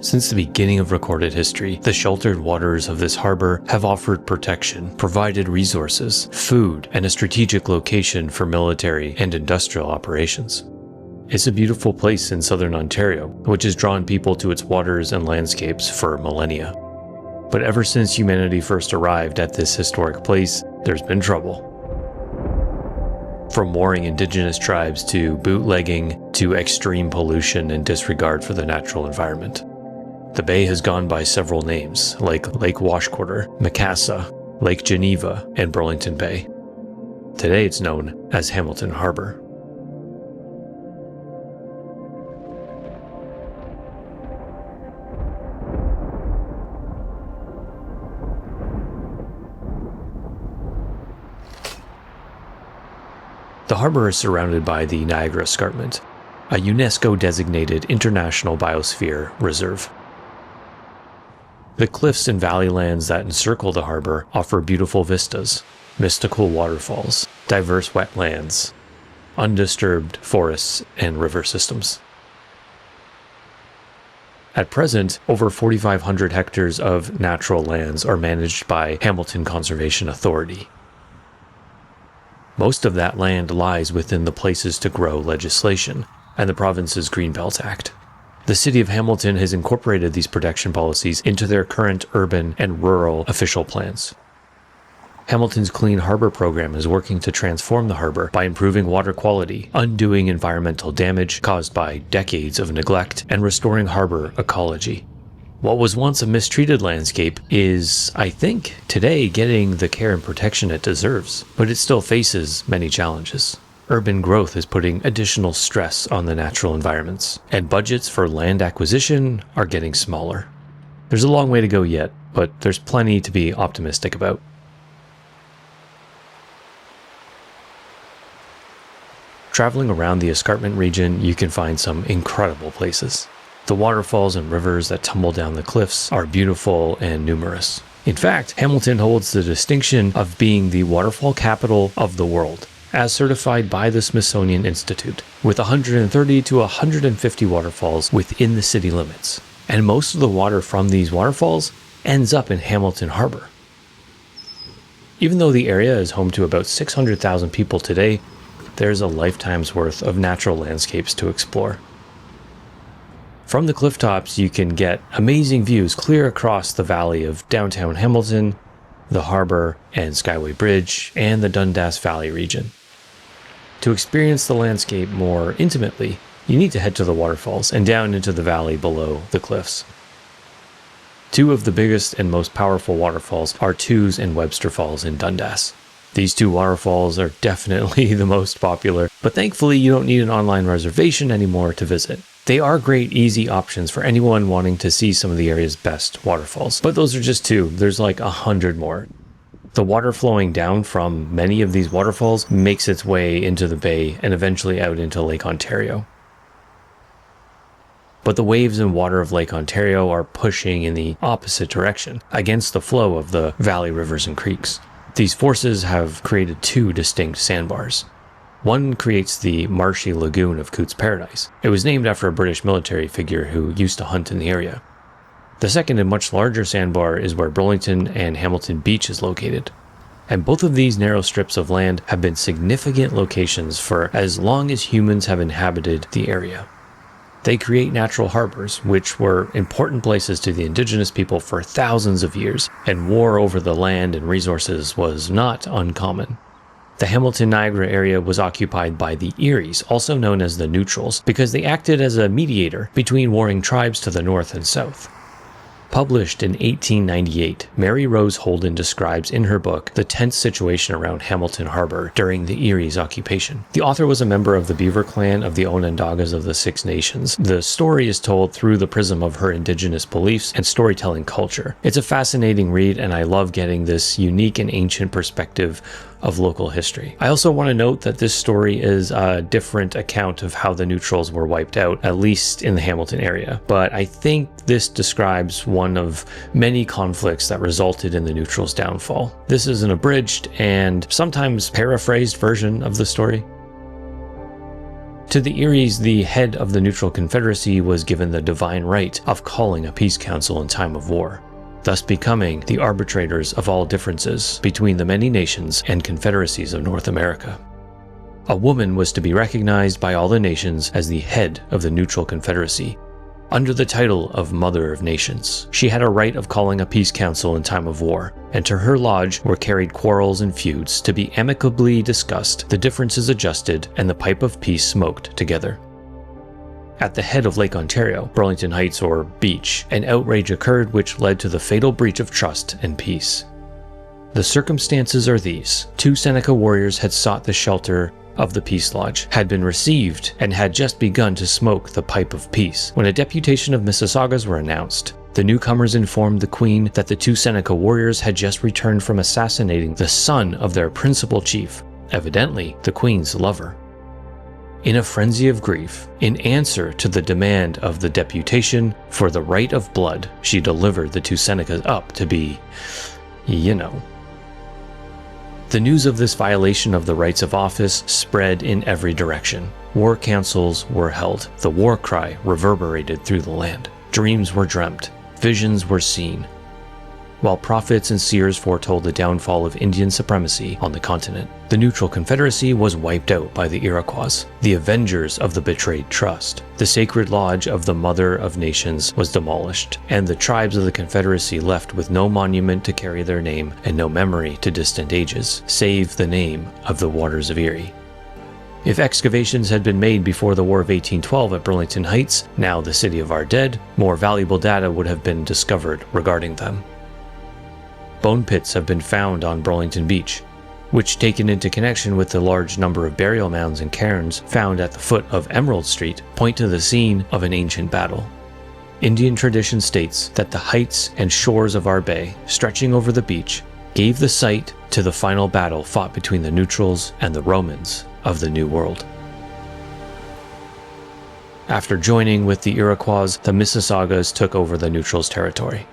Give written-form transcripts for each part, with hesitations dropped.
Since the beginning of recorded history, the sheltered waters of this harbor have offered protection, provided resources, food, and a strategic location for military and industrial operations. It's a beautiful place in southern Ontario, which has drawn people to its waters and landscapes for millennia. But ever since humanity first arrived at this historic place, there's been trouble. From warring Indigenous tribes to bootlegging to extreme pollution and disregard for the natural environment. The bay has gone by several names, like Lake Washquater, Macassa, Lake Geneva, and Burlington Bay. Today it's known as Hamilton Harbour. The harbour is surrounded by the Niagara Escarpment, a UNESCO-designated International Biosphere Reserve. The cliffs and valley lands that encircle the harbour offer beautiful vistas, mystical waterfalls, diverse wetlands, undisturbed forests, and river systems. At present, over 4,500 hectares of natural lands are managed by Hamilton Conservation Authority. Most of that land lies within the Places to Grow legislation and the province's Greenbelt Act. The city of Hamilton has incorporated these protection policies into their current urban and rural official plans. Hamilton's Clean Harbor program is working to transform the harbor by improving water quality, undoing environmental damage caused by decades of neglect, and restoring harbor ecology. What was once a mistreated landscape is, I think, today getting the care and protection it deserves, but it still faces many challenges. Urban growth is putting additional stress on the natural environments, and budgets for land acquisition are getting smaller. There's a long way to go yet, but there's plenty to be optimistic about. Traveling around the escarpment region, you can find some incredible places. The waterfalls and rivers that tumble down the cliffs are beautiful and numerous. In fact, Hamilton holds the distinction of being the waterfall capital of the world, as certified by the Smithsonian Institute, with 130 to 150 waterfalls within the city limits. And most of the water from these waterfalls ends up in Hamilton Harbour. Even though the area is home to about 600,000 people today, there's a lifetime's worth of natural landscapes to explore. From the cliff tops, you can get amazing views clear across the valley of downtown Hamilton, the harbour and Skyway Bridge, and the Dundas Valley region. To experience the landscape more intimately, you need to head to the waterfalls and down into the valley below the cliffs. Two of the biggest and most powerful waterfalls are Tews and Webster Falls in Dundas. These two waterfalls are definitely the most popular, but thankfully you don't need an online reservation anymore to visit. They are great, easy options for anyone wanting to see some of the area's best waterfalls, but those are just two. There's like 100 more. The water flowing down from many of these waterfalls makes its way into the bay and eventually out into Lake Ontario. But the waves and water of Lake Ontario are pushing in the opposite direction, against the flow of the valley rivers and creeks. These forces have created two distinct sandbars. One creates the marshy lagoon of Cootes Paradise. It was named after a British military figure who used to hunt in the area. The second and much larger sandbar is where Burlington and Hamilton Beach is located. And both of these narrow strips of land have been significant locations for as long as humans have inhabited the area. They create natural harbors, which were important places to the Indigenous people for thousands of years, and war over the land and resources was not uncommon. The Hamilton Niagara area was occupied by the Eries, also known as the Neutrals, because they acted as a mediator between warring tribes to the north and south. Published in 1898, Mary Rose Holden describes in her book the tense situation around Hamilton Harbour during the Erie's occupation. The author was a member of the Beaver Clan of the Onondagas of the Six Nations. The story is told through the prism of her Indigenous beliefs and storytelling culture. It's a fascinating read, and I love getting this unique and ancient perspective of local history. I also want to note that this story is a different account of how the Neutrals were wiped out, at least in the Hamilton area. But I think this describes one of many conflicts that resulted in the Neutrals' downfall. This is an abridged and sometimes paraphrased version of the story. To the Eries, the head of the neutral confederacy was given the divine right of calling a peace council in time of war, thus becoming the arbitrators of all differences between the many nations and confederacies of North America. A woman was to be recognized by all the nations as the head of the neutral confederacy. Under the title of Mother of Nations, she had a right of calling a peace council in time of war, and to her lodge were carried quarrels and feuds to be amicably discussed, the differences adjusted, and the pipe of peace smoked together. At the head of Lake Ontario, Burlington Heights or Beach, an outrage occurred which led to the fatal breach of trust and peace. The circumstances are these. 2 Seneca warriors had sought the shelter of the Peace Lodge, had been received, and had just begun to smoke the pipe of peace, when a deputation of Mississaugas were announced. The newcomers informed the Queen that the 2 Seneca warriors had just returned from assassinating the son of their principal chief, evidently the Queen's lover. In a frenzy of grief, in answer to the demand of the deputation for the right of blood, she delivered the 2 Senecas up to be, The news of this violation of the rights of office spread in every direction. War councils were held. The war cry reverberated through the land. Dreams were dreamt. Visions were seen. While prophets and seers foretold the downfall of Indian supremacy on the continent, the neutral confederacy was wiped out by the Iroquois, the avengers of the betrayed trust. The sacred lodge of the Mother of Nations was demolished, and the tribes of the confederacy left with no monument to carry their name and no memory to distant ages, save the name of the Waters of Erie. If excavations had been made before the War of 1812 at Burlington Heights, now the city of our dead, more valuable data would have been discovered regarding them. Bone pits have been found on Burlington Beach, which, taken into connection with the large number of burial mounds and cairns found at the foot of Emerald Street, point to the scene of an ancient battle. Indian tradition states that the heights and shores of our bay, stretching over the beach, gave the site to the final battle fought between the neutrals and the Romans of the New World. After joining with the Iroquois, the Mississaugas took over the neutrals' territory.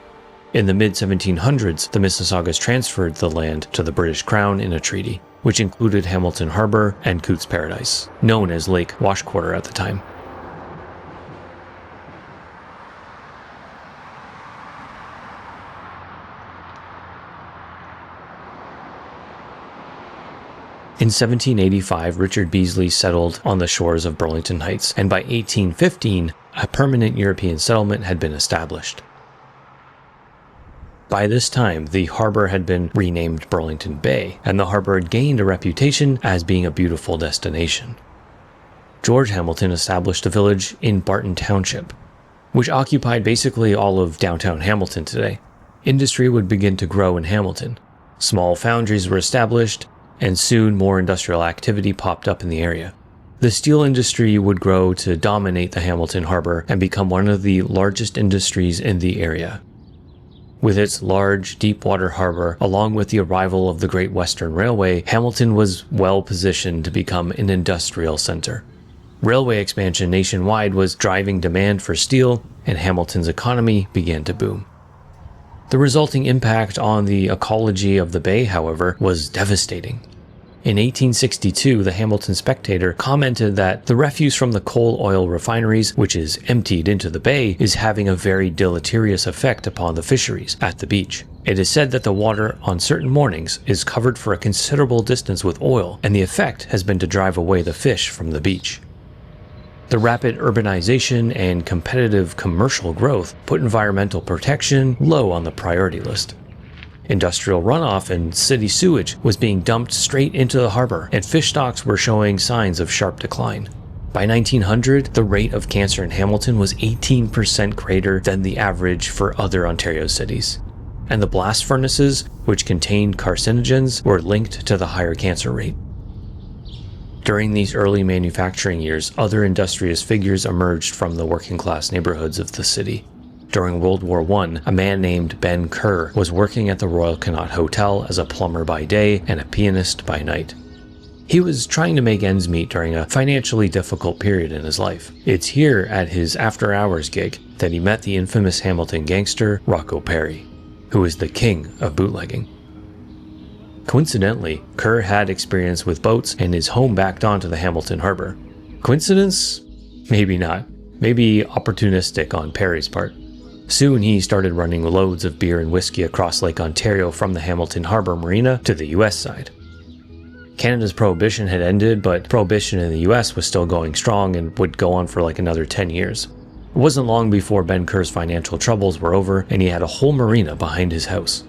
In the mid-1700s, the Mississaugas transferred the land to the British Crown in a treaty, which included Hamilton Harbour and Cootes Paradise, known as Lake Washquarter at the time. In 1785, Richard Beasley settled on the shores of Burlington Heights, and by 1815, a permanent European settlement had been established. By this time, the harbor had been renamed Burlington Bay, and the harbor had gained a reputation as being a beautiful destination. George Hamilton established a village in Barton Township, which occupied basically all of downtown Hamilton today. Industry would begin to grow in Hamilton. Small foundries were established, and soon more industrial activity popped up in the area. The steel industry would grow to dominate the Hamilton Harbor and become one of the largest industries in the area. With its large, deep-water harbor, along with the arrival of the Great Western Railway, Hamilton was well positioned to become an industrial center. Railway expansion nationwide was driving demand for steel, and Hamilton's economy began to boom. The resulting impact on the ecology of the bay, however, was devastating. In 1862, the Hamilton Spectator commented that the refuse from the coal oil refineries, which is emptied into the bay, is having a very deleterious effect upon the fisheries at the beach. It is said that the water on certain mornings is covered for a considerable distance with oil, and the effect has been to drive away the fish from the beach. The rapid urbanization and competitive commercial growth put environmental protection low on the priority list. Industrial runoff and city sewage was being dumped straight into the harbor, and fish stocks were showing signs of sharp decline. By 1900, the rate of cancer in Hamilton was 18% greater than the average for other Ontario cities, and the blast furnaces, which contained carcinogens, were linked to the higher cancer rate. During these early manufacturing years, other industrious figures emerged from the working-class neighborhoods of the city. During World War I, a man named Ben Kerr was working at the Royal Connaught Hotel as a plumber by day and a pianist by night. He was trying to make ends meet during a financially difficult period in his life. It's here at his after-hours gig that he met the infamous Hamilton gangster Rocco Perry, who is the king of bootlegging. Coincidentally, Kerr had experience with boats and his home backed onto the Hamilton Harbour. Coincidence? Maybe not. Maybe opportunistic on Perry's part. Soon he started running loads of beer and whiskey across Lake Ontario from the Hamilton Harbour Marina to the US side. Canada's prohibition had ended, but prohibition in the US was still going strong and would go on for like another 10 years. It wasn't long before Ben Kerr's financial troubles were over and he had a whole marina behind his house.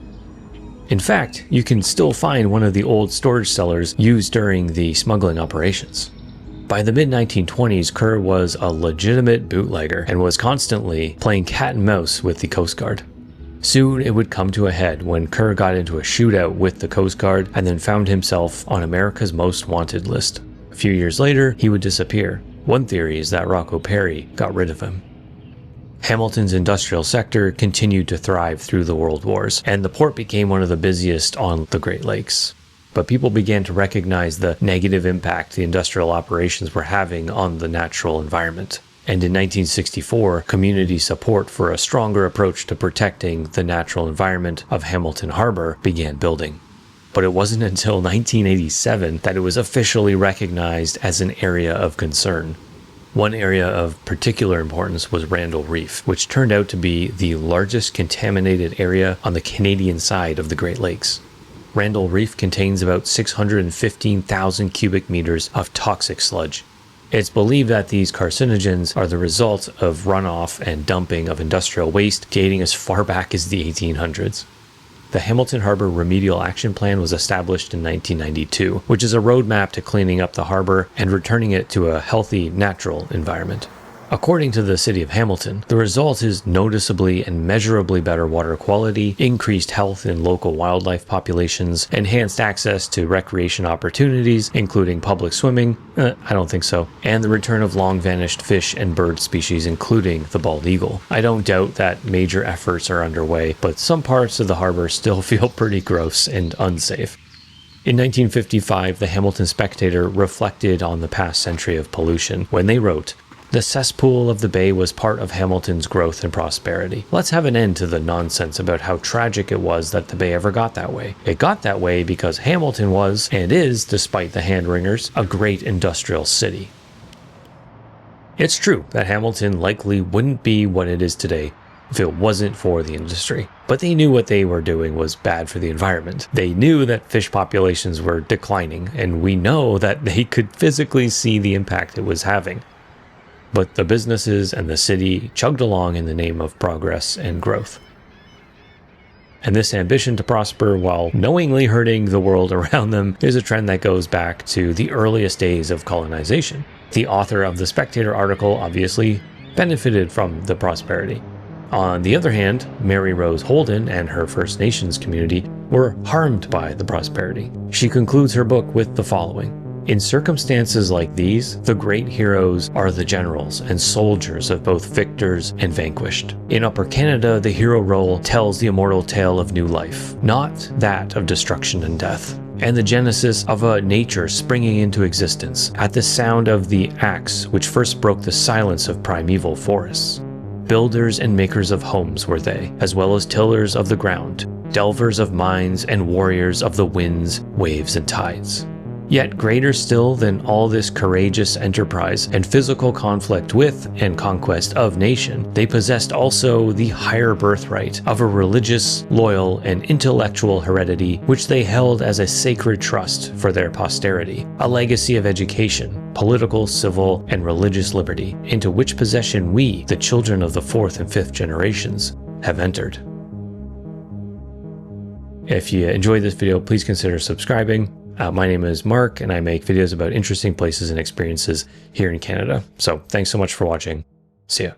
In fact, you can still find one of the old storage cellars used during the smuggling operations. By the mid-1920s, Kerr was a legitimate bootlegger and was constantly playing cat and mouse with the Coast Guard. Soon it would come to a head when Kerr got into a shootout with the Coast Guard and then found himself on America's Most Wanted list. A few years later, he would disappear. One theory is that Rocco Perry got rid of him. Hamilton's industrial sector continued to thrive through the World Wars, and the port became one of the busiest on the Great Lakes. But people began to recognize the negative impact the industrial operations were having on the natural environment. And in 1964, community support for a stronger approach to protecting the natural environment of Hamilton Harbour began building. But it wasn't until 1987 that it was officially recognized as an area of concern. One area of particular importance was Randall Reef, which turned out to be the largest contaminated area on the Canadian side of the Great Lakes. Randall Reef contains about 615,000 cubic meters of toxic sludge. It's believed that these carcinogens are the result of runoff and dumping of industrial waste dating as far back as the 1800s. The Hamilton Harbour Remedial Action Plan was established in 1992, which is a roadmap to cleaning up the harbour and returning it to a healthy, natural environment. According to the City of Hamilton, the result is noticeably and measurably better water quality, increased health in local wildlife populations, enhanced access to recreation opportunities, including public swimming, I don't think so, and the return of long-vanished fish and bird species, including the bald eagle. I don't doubt that major efforts are underway, but some parts of the harbour still feel pretty gross and unsafe. In 1955, the Hamilton Spectator reflected on the past century of pollution when they wrote, "The cesspool of the bay was part of Hamilton's growth and prosperity. Let's have an end to the nonsense about how tragic it was that the bay ever got that way. It got that way because Hamilton was, and is, despite the hand-wringers, a great industrial city." It's true that Hamilton likely wouldn't be what it is today if it wasn't for the industry. But they knew what they were doing was bad for the environment. They knew that fish populations were declining, and we know that they could physically see the impact it was having. But the businesses and the city chugged along in the name of progress and growth. And this ambition to prosper while knowingly hurting the world around them is a trend that goes back to the earliest days of colonization. The author of the Spectator article obviously benefited from the prosperity. On the other hand, Mary Rose Holden and her First Nations community were harmed by the prosperity. She concludes her book with the following. In circumstances like these, the great heroes are the generals and soldiers of both victors and vanquished. In Upper Canada, the hero role tells the immortal tale of new life, not that of destruction and death, and the genesis of a nature springing into existence at the sound of the axe which first broke the silence of primeval forests. Builders and makers of homes were they, as well as tillers of the ground, delvers of mines and warriors of the winds, waves, and tides. Yet greater still than all this courageous enterprise and physical conflict with and conquest of nation, they possessed also the higher birthright of a religious, loyal, and intellectual heredity which they held as a sacred trust for their posterity, a legacy of education, political, civil, and religious liberty, into which possession we, the children of the 4th and 5th generations, have entered. If you enjoyed this video, please consider subscribing. My name is Mark, and I make videos about interesting places and experiences here in Canada. So thanks so much for watching. See ya.